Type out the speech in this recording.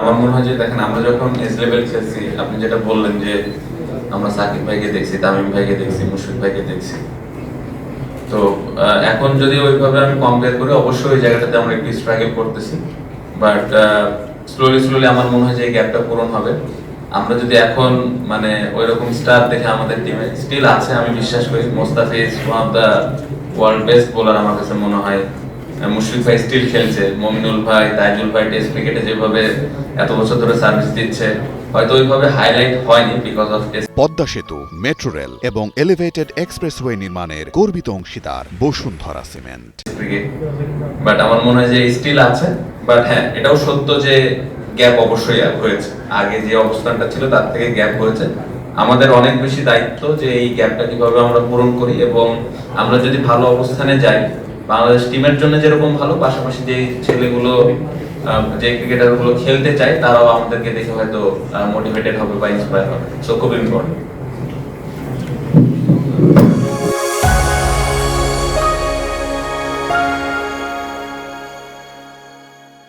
আমার মনে হয় যে দেখেন আমরা যখন এজ লেভেল খেলছি, আপনি যেটা বললেন যে আমরা সাকিব ভাইকে দেখছি, তামিম ভাইকে দেখছি, মুশফিক ভাইকে দেখছি, তো এখন যদি ওইভাবে আমি কম্পেয়ার করি অবশ্যই ওই জায়গাটাতে আমরা একটু স্ট্রাগল করতেছি, বাট স্লোলি আমার মনে হয় যে এই গ্যাপটা পূরণ হবে। আমরা যদি এখন মানে ওইরকম স্টার দেখে আমাদের টিমে স্টিল আছে, আমি বিশ্বাস করি Mustafiz one of the world best bowler আমার কাছে মনে হয়। মুশফিক ভাই স্টিল খেলছে, মমিনুল ভাই, তাইজুল ভাই টেস্ট ক্রিকেটে যেভাবে এত বছর ধরে সার্ভিস দিচ্ছে, হয়তো ওইভাবে হাইলাইট হয়নি বিকজ অফ পদ্মা সেতু, মেট্রো রেল এবং এলিভেটেড এক্সপ্রেসওয়ে নির্মাণের গর্বিত অংশীদার বসুন্ধরা সিমেন্ট। ক্রিকেট, বাট আমার মনে হয় যে স্টিল আছে। বাট হ্যাঁ, এটাও সত্য যে গ্যাপ অবশ্যই হয়েছে, আগে যে অবস্থানটা ছিল তার থেকে গ্যাপ হয়েছে। আমাদের অনেক বেশি দায়িত্ব যে এই গ্যাপটা কিভাবে আমরা পূরণ করি, এবং আমরা যদি ভালো অবস্থানে যাই, বাংলাদেশ টিমের জন্য যেরকম ভালো, পাশাপাশি যে ছেলেগুলো যে ক্রিকেটারগুলো খেলতে চায় তারাও আমাদেরকে দেখে হয়তো মোটিভেটেড হবে বা ইন্সপায়ার হবে। সো খুব ইম্পর্টেন্ট।